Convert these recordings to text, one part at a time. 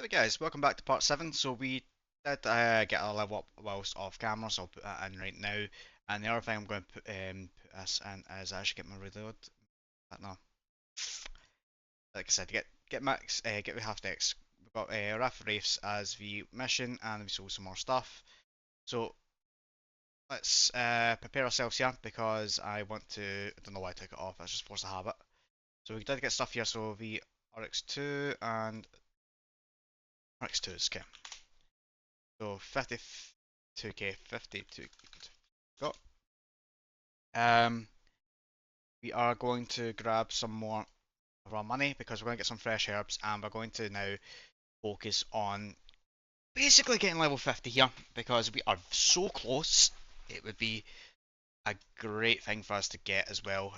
Hey guys, welcome back to part 7. So we did get a level up whilst off camera, so I'll put that in right now. And the other thing I'm going to put this in is actually get my reload. No, like I said, get max, get the half decks. We've got Raft Reefs as the mission, and we sold some more stuff. So let's prepare ourselves here because I want to. I don't know why I took it off. I was just forced to have it. So we did get stuff here. So the RX2 and RX2s. Okay. So 52k, 52 got. Um, we are going to grab some more of our money because we're going to get some fresh herbs, and we're going to now focus on basically getting level 50 here because we are so close. It would be a great thing for us to get as well.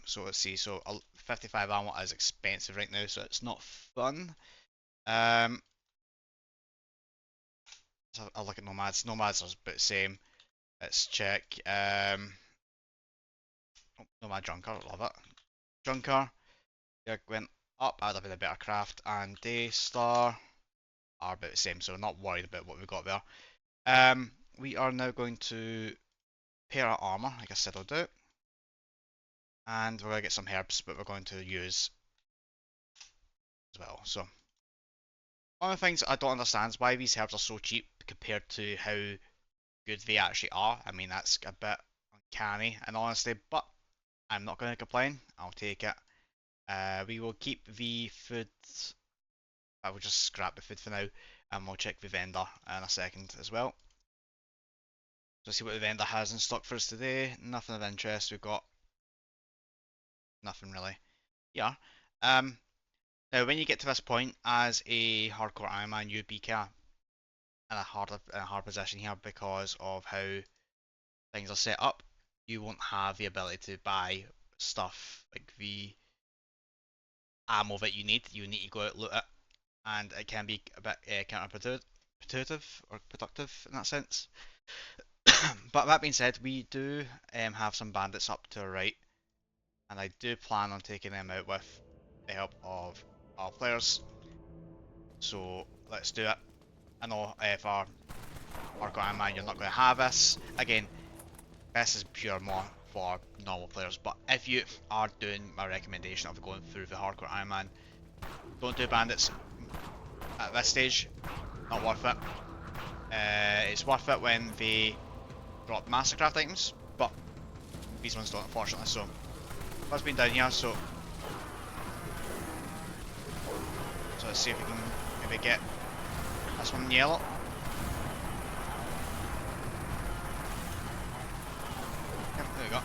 So let's see. So 55 ammo is expensive right now, so it's not fun. So I'll look at nomads. Nomads are about the same. Let's check. Nomad Junker, love it. Junker, they went up, add up with a better craft, and Daystar are about the same, so we're not worried about what we've got there. We are now going to pair our armor, like I said I'll do, and we're going to get some herbs, but we're going to use as well. So, one of the things I don't understand is why these herbs are so cheap compared to how good they actually are. I mean, that's a bit uncanny, and honestly, but I'm not going to complain. I'll take it. We will keep the food. I will just scrap the food for now, and we'll check the vendor in a second as well. So see what the vendor has in stock for us today. Nothing of interest. We've got nothing really. Yeah. Now when you get to this point as a hardcore Iron Man, you'd be kind of in a hard position here because of how things are set up. You won't have the ability to buy stuff like the ammo that you need. You need to go out and loot it, and it can be a bit counterproductive or productive in that sense. But that being said, we do have some bandits up to our right, and I do plan on taking them out with the help of our players. So let's do it. I know if our Hardcore Iron Man, you're not going to have this. Again, this is pure more for normal players, but if you are doing my recommendation of going through the Hardcore Iron Man, don't do bandits at this stage. Not worth it. It's worth it when they drop mastercraft items, but these ones don't, unfortunately. So what's been down here? So let's see if we can maybe get this one in yellow. Yep, there we go.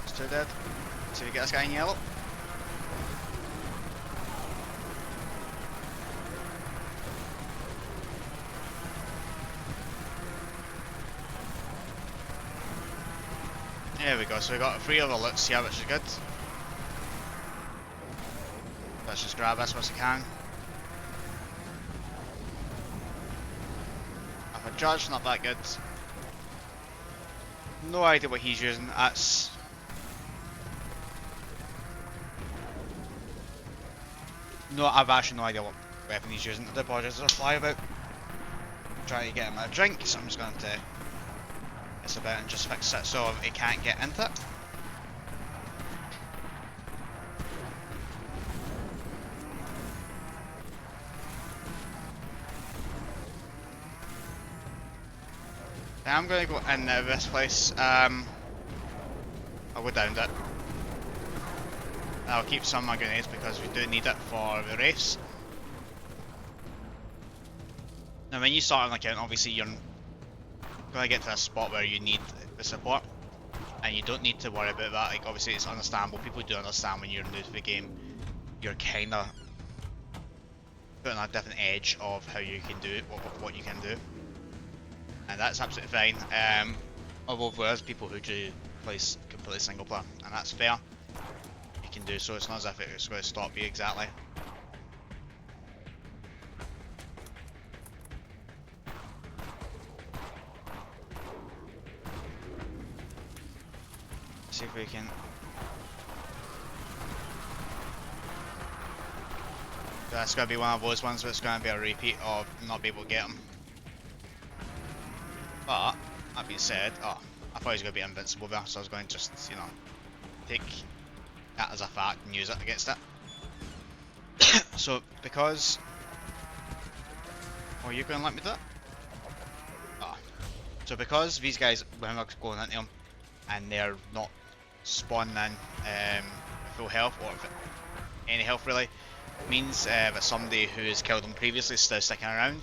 It's two dead. See if we get this guy in yellow. There we go, so we got 3 overlooks here, which is good. Let's just grab this once we can. Have a judge, not that good. No idea what he's using, that's... No, I've actually no idea what weapon he's using. The apologize, there's a fly about. I'm trying to get him a drink, so I'm just going to mess about and just fix it so he can't get into it. I'm going to go in this place. I'll go down it. I'll keep some of my grenades because we do need it for the race. Now when you start an account, obviously you're going to get to a spot where you need the support, and you don't need to worry about that. Like, obviously it's understandable, people do understand when you're new to the game, you're kind of putting a different edge of how you can do it, what you can do, and that's absolutely fine. Although there's people who do play completely single player, and that's fair. You can do so, it's not as if it's going to stop you exactly. see if we can. That's going to be one of those ones where it's going to be a repeat of not be able to get him. But, that being said, oh, I thought he was going to be invincible there, so I was going to just, you know, take that as a fact and use it against it. So, because... Oh, you're going to let me do it? Oh. So because these guys, when we're going into them, and they're not spawning in full health, or any health really, means that somebody who has killed them previously is still sticking around,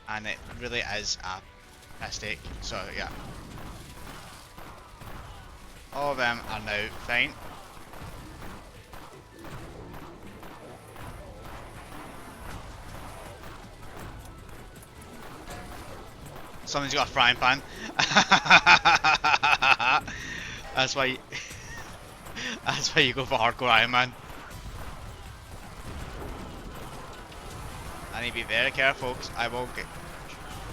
and it really is a mistake. So yeah, all of them are now fine. Someone's got a frying pan. That's why. That's why you go for hardcore Iron Man. I need to be very careful because I will get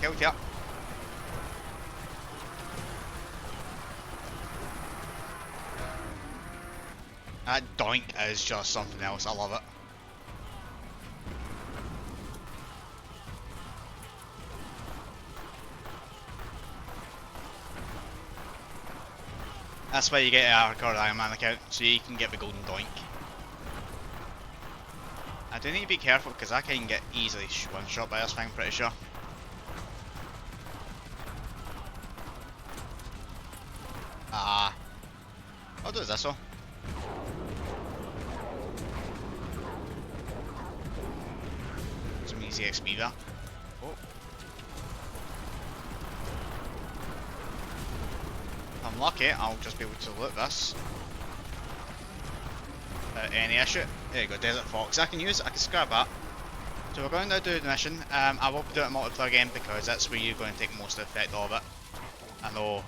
killed here. That doink is just something else, I love it. That's why you get a hardcore Iron Man account, so you can get the golden doink. I do need to be careful because I can get easily one shot by this thing, pretty sure. I'll do this one. Some easy XP there. Oh. If I'm lucky, I'll just be able to loot this. Any issue. There you go, Desert Fox. I can use it, I can scrap that. So we're going to do the mission. I will be doing it multiplayer again because that's where you're going to take most of the effect of it. I know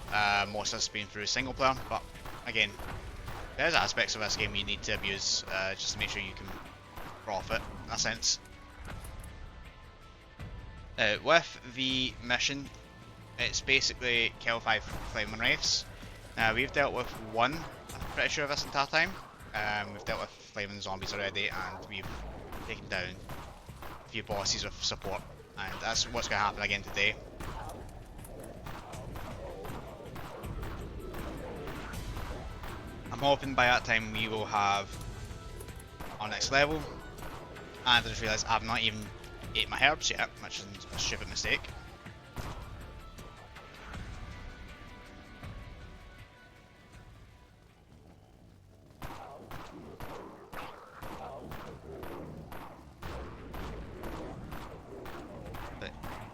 most of this has been through single player, but again, there's aspects of this game you need to abuse just to make sure you can profit in a sense. With the mission, it's basically kill 5 flaming wraiths. We've dealt with one, I'm pretty sure, this entire time. We've dealt with flaming zombies already, and we've taken down a few bosses with support, and that's what's going to happen again today. I'm hoping by that time we will have our next level, and I just realised I've not even ate my herbs yet, which is a stupid mistake.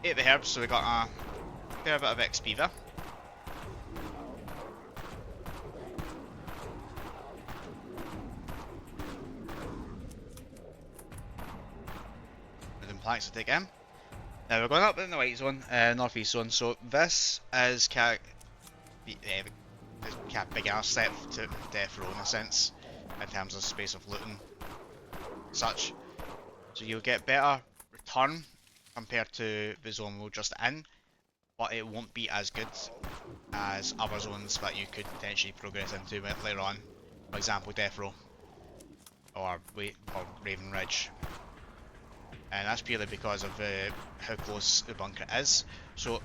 Ate the herbs, so we got a fair bit of XP there. Wooden planks to take in. Now we're going up in the white zone, northeast zone, so this is the beginner step to death row in a sense, in terms of space of looting such. So you'll get better return compared to the zone we're just in, but it won't be as good as other zones that you could potentially progress into later on. For example, Death Row or Raven Ridge, and that's purely because of how close the bunker is. So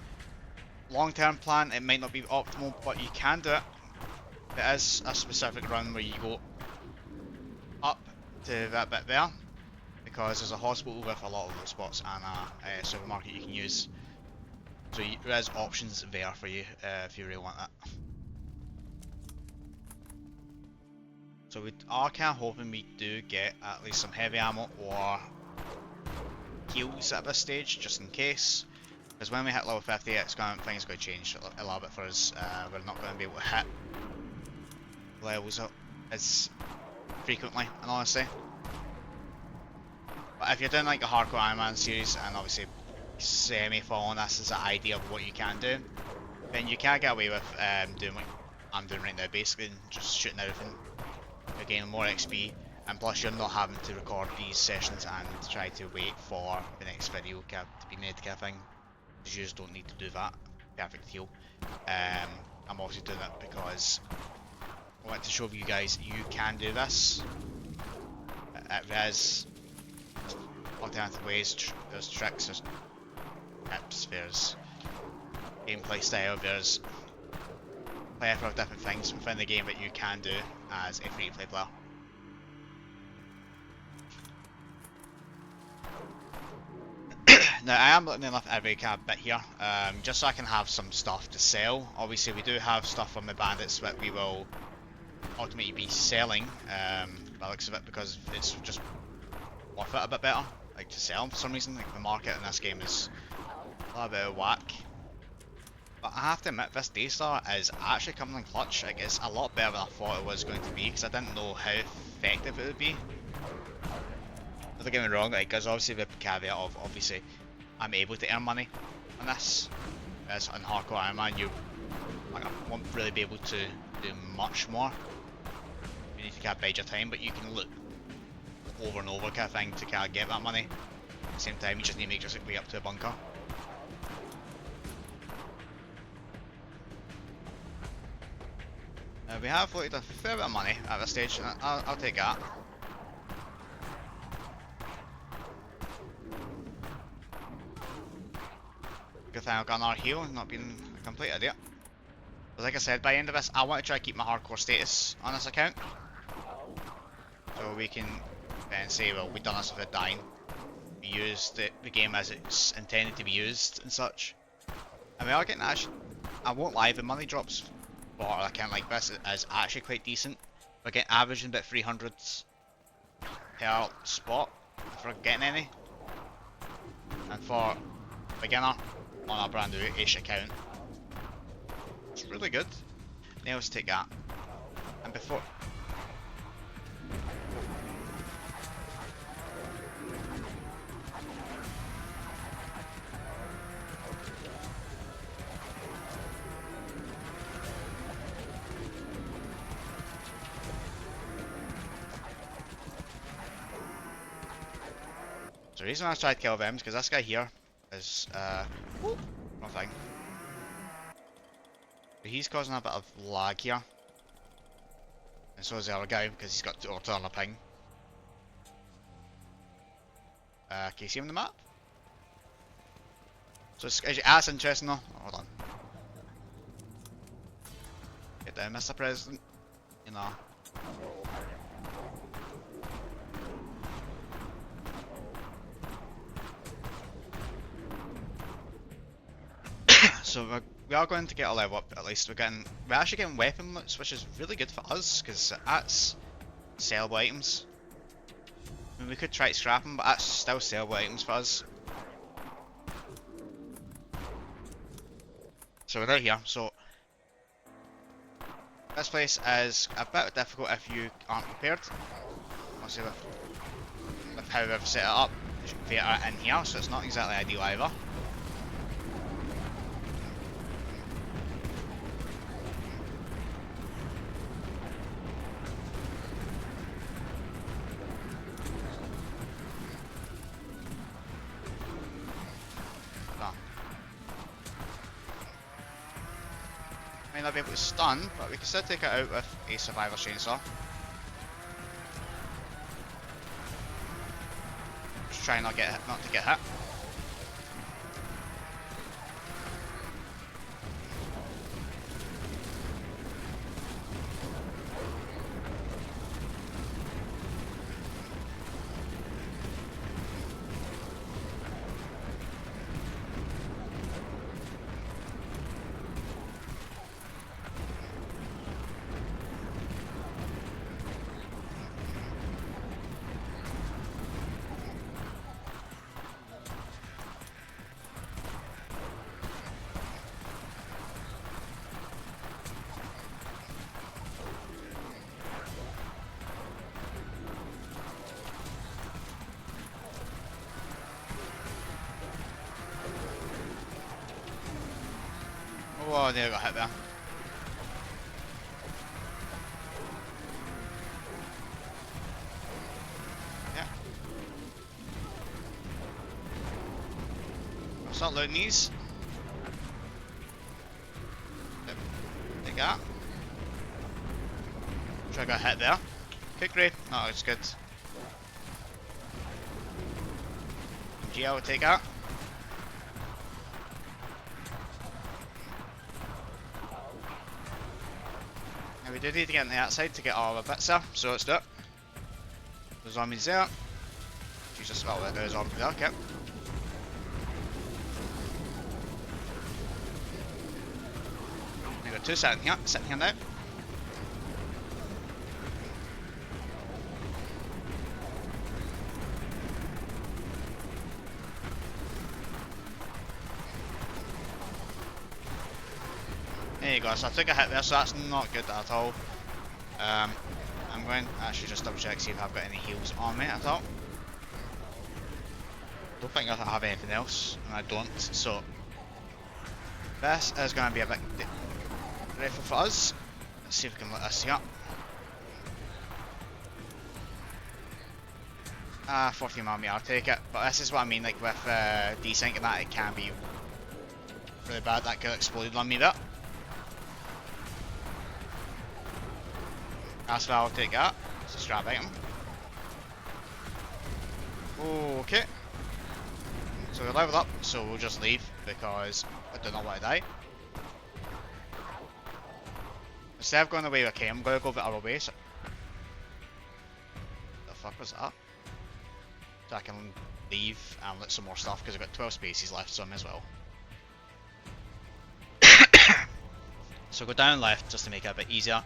long-term plan, it might not be optimal, but you can do it. There is a specific run where you go up to that bit there, because there's a hospital with a lot of those spots and a supermarket you can use. So there is options there for you if you really want that. So we are kind of hoping we do get at least some heavy ammo or heals at this stage, just in case. Because when we hit level 50, things are going to change a little bit for us. We're not going to be able to hit levels as frequently, in honesty. But if you're doing like a hardcore Iron Man series and obviously semi-following this as an idea of what you can do, then you can get away with doing what I'm doing right now, basically just shooting everything. You're gaining more XP, and plus you're not having to record these sessions and try to wait for the next video to be made kind of thing, because you just don't need to do that. Perfect heal. I'm obviously doing it because I want to show you guys you can do this. There's alternative ways, there's tricks, there's tips, there's gameplay style, there's a plethora of different things within the game that you can do as a free-to-play player. Now I am looking enough every kind of bit here, just so I can have some stuff to sell. Obviously we do have stuff from the Bandits that we will ultimately be selling, by the looks of it, because it's just worth it a bit better, like to sell for some reason. Like the market in this game is a little bit of whack. But I have to admit, this Daystar is actually coming in clutch. Like, it's a lot better than I thought it was going to be, because I didn't know how effective it would be. Don't get me wrong, like, there's obviously the caveat of, obviously, I'm able to earn money on this. Whereas on Hardcore Iron Man, I won't really be able to do much more. You need to kind of bide your time, but you can look over and over kind of thing to kind of get that money. At the same time, you just need to make your way up to a bunker. We have looted a fair bit of money at this stage, and I'll take that. Good thing I've got another heal, not being a complete idiot. But like I said, by the end of this, I want to try to keep my hardcore status on this account. So we can then say, well, we've done this without dying. We used the game as it's intended to be used and such. And we are getting actually, I won't lie, the money drops for an account like this is actually quite decent. We're getting averaging about 300s per spot if we're getting any. And for beginner on a brand new-ish account, it's really good. Now let's take that. And before... So the reason I tried to kill them is because this guy here is, wrong thing. But he's causing a bit of lag here. And so is the other guy because he's got to auto on a ping. Can you see him on the map? So that's interesting though. Oh, hold on. Get down, Mr. President. You know. So we are going to get a level up at least. We're actually getting weapon loots, which is really good for us because that's sellable items. I mean, we could try to scrap them, but that's still sellable items for us. So we're out here. So this place is a bit difficult if you aren't prepared. Obviously with how we've set it up, there's theatre in here, so it's not exactly ideal either. May not be able to stun, but we can still take it out with a survivor's chainsaw. Just try not to get hit. Oh, there I got hit there. Yeah. I'll start looting these. Yep. Take that. Try to get a hit there. Quick ray. No, it's good. GL will take that. Now we do need to get on the outside to get all the bits there, so let's do it. The zombies there. Jesus, well, there's a zombie there, okay. We got two sitting here now. There you go, so I took a hit there, so that's not good at all. I'm going to actually just double check, see if I've got any heals on me at all. Don't think I have anything else, and I don't, so this is going to be a bit grateful for us. Let's see if we can let this here. 14mm, I'll take it, but this is what I mean, like with desync and that, it can be really bad. That could explode on me there. That's why I'll take that. It's a scrap item. Okay. So we're leveled up, so we'll just leave because I do not want to die. Instead of going away with K, I'm going to go the other way. So the fuck was that? So I can leave and loot some more stuff because I've got 12 spaces left, so I may as well. So go down left just to make it a bit easier.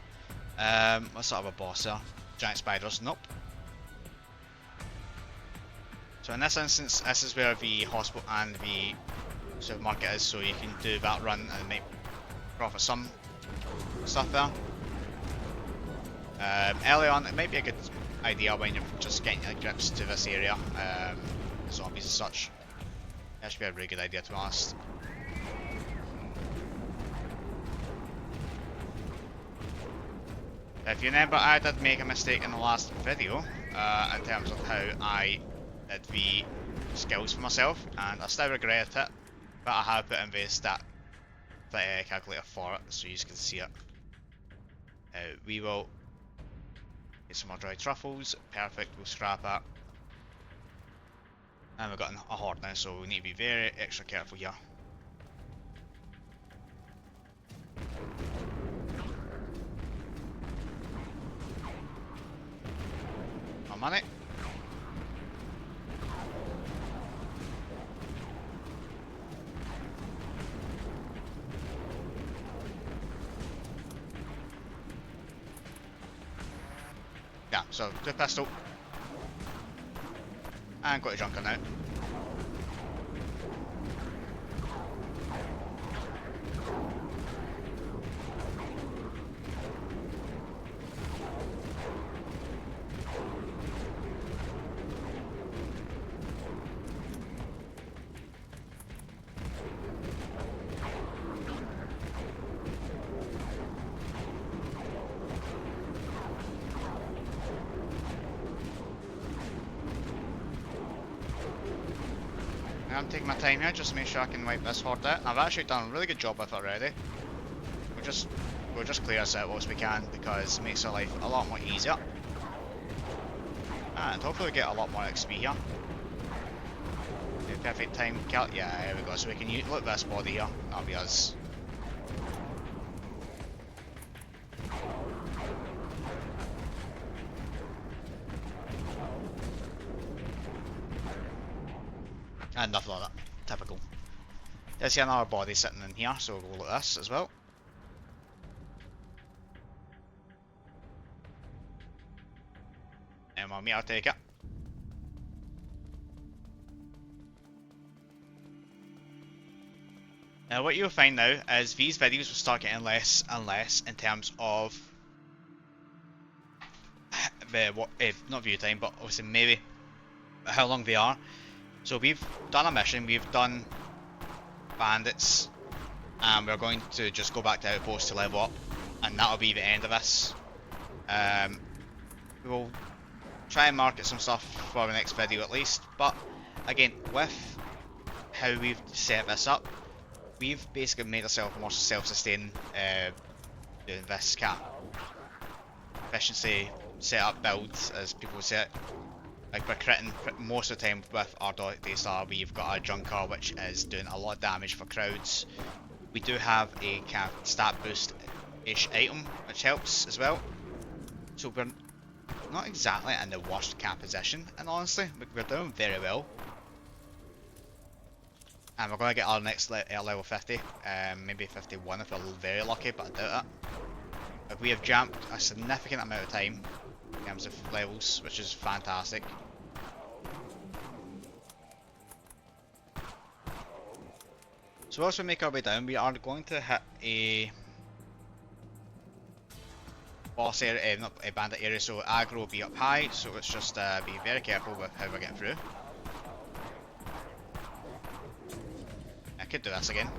Let's start with a boss there. Giant spiders, nope. So in this instance, this is where the hospital and the supermarket is, so you can do that run and make profit some stuff there. Early on, it might be a good idea when you're just getting your grips to this area, zombies and such. That should be a really good idea, to be honest. If you remember, I did make a mistake in the last video in terms of how I did the skills for myself, and I still regret it, but I have put in the stat calculator for it, so you can see it. We will get some more dried truffles, perfect, we'll scrap it. And we've got a horde now, so we need to be very extra careful here. No money. Yeah, so do a pistol. And got a junker now. I'm taking my time here just to make sure I can wipe this horde out. I've actually done a really good job with it already. We'll just clear this out as we can because it makes our life a lot more easier. And hopefully get a lot more XP here. Perfect time cal, yeah, here we go. So we can look at this body here. That'll be us. And nothing like that. Typical. There's see another body sitting in here, so we'll look at this as well. And I'll take it. Now what you'll find now is these videos will start getting less and less in terms of not view time, but obviously maybe how long they are. So we've done a mission, we've done bandits, and we're going to just go back to outpost to level up, and that'll be the end of this. We will try and market some stuff for the next video at least, but again, with how we've set this up, we've basically made ourselves more self-sustaining doing this efficiency setup builds, as people say it. Like we're critting most of the time with our Daystar. We've got a Junker which is doing a lot of damage for crowds. We do have a kind of stat boost-ish item which helps as well. So we're not exactly in the worst kind of position, and honestly, we're doing very well. And we're going to get our next level 50, maybe 51 if we're very lucky, but I doubt it. We have jumped a significant amount of time in terms of levels, which is fantastic. So as we make our way down, we are going to hit a boss area, not a bandit area, so aggro will be up high, so let's just be very careful with how we're getting through. I could do this again.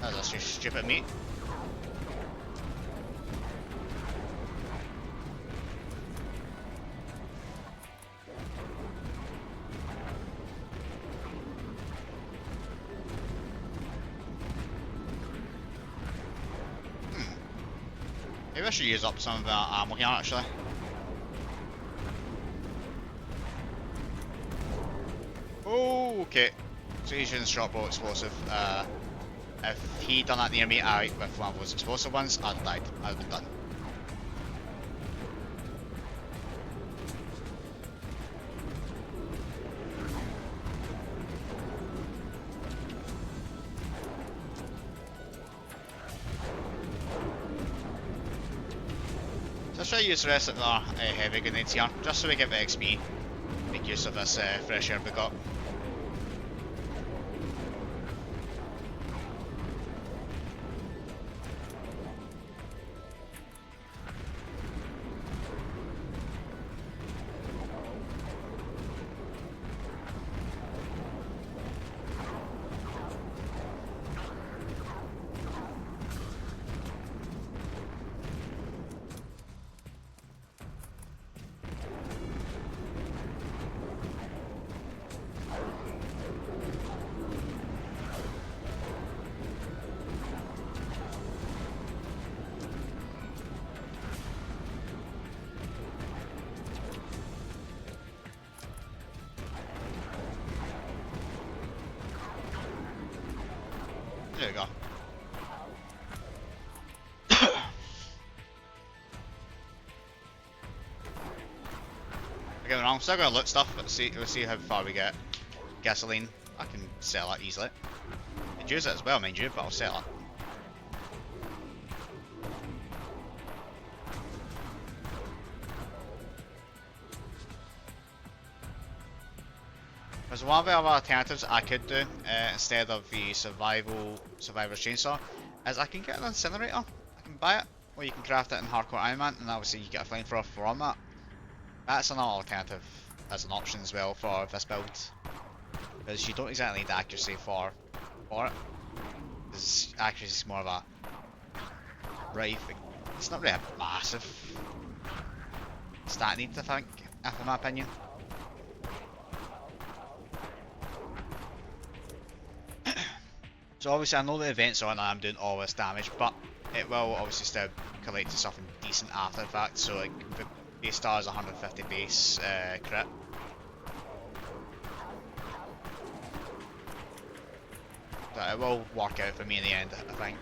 That's just stupid meat. Maybe I should use up some of the ammo here actually. Oh, okay. So he's using short bow explosive. If he done that near me with one of those explosive ones, I'd have died. I'd have been done. Let's try to use the rest of our heavy grenades here, just so we get the XP. Make use of this fresh air we got. There we go. Again, I'm still gonna loot stuff, but we'll see how far we get. Gasoline, I can sell it easily. I'd use it as well, mind you, but I'll sell it. There's one of the other alternatives I could do instead of the survivor's chainsaw, is I can get an incinerator. I can buy it, or you can craft it in hardcore Iron Man, and obviously you get a flamethrower from that. That's another alternative as an option as well for this build, because you don't exactly need accuracy for it. Because accuracy is more of a it's not really a massive stat need, I think, in my opinion. So obviously I know the event's on and I'm doing all this damage, but it will obviously still collect to something decent after the fact. So like the base star is 150 base crit. But it will work out for me in the end, I think.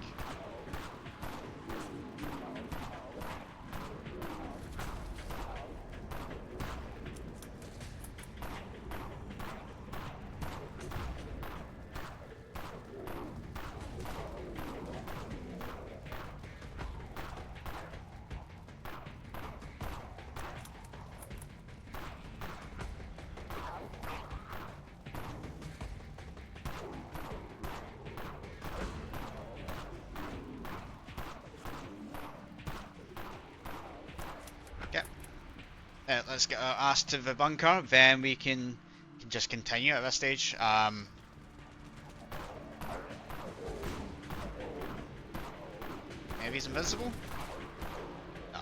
Let's get our ass to the bunker, then we can just continue at this stage. Maybe he's invincible? No.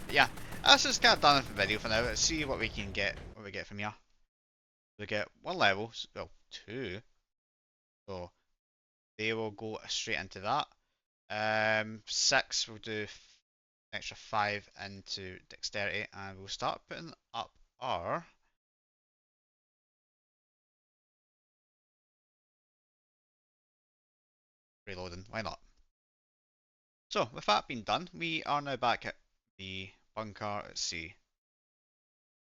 But yeah, that's just kind of done with the video for now. Let's see what we can get, from here. We get one level, well, two. So they will go straight into that. Six will do extra five into dexterity, and we'll start putting up our reloading. Why not? So with that being done, we are now back at the bunker. Let's see.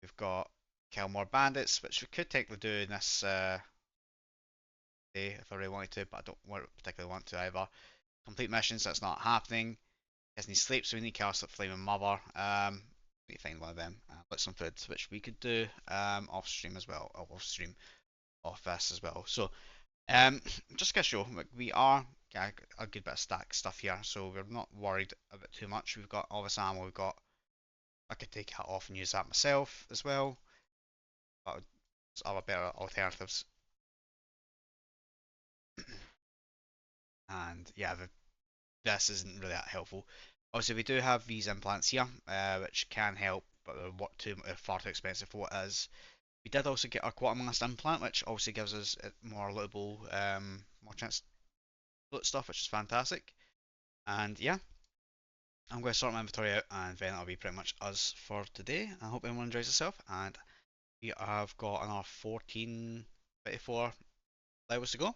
We've got kill more bandits, which we could technically do in this day if I really wanted to, but I don't particularly want to either. Complete missions, that's not happening. Disney sleep, so we need to cast up Flaming Mother. We find one of them. Let some food, which we could do off stream as well, off stream, off this as well. So, just to show, we are got a good bit of stack stuff here, so we're not worried about too much. We've got all this ammo. We've got. I could take that off and use that myself as well. But there's other better alternatives. And yeah, this isn't really that helpful. Obviously, we do have these implants here, which can help, but they're far too expensive for what it is. We did also get our Quantumlast implant, which obviously gives us more lootable, more chance to loot stuff, which is fantastic. And yeah, I'm going to sort my inventory out, and then that'll be pretty much us for today. I hope everyone enjoys yourself, and we have got another 14, 24 levels to go.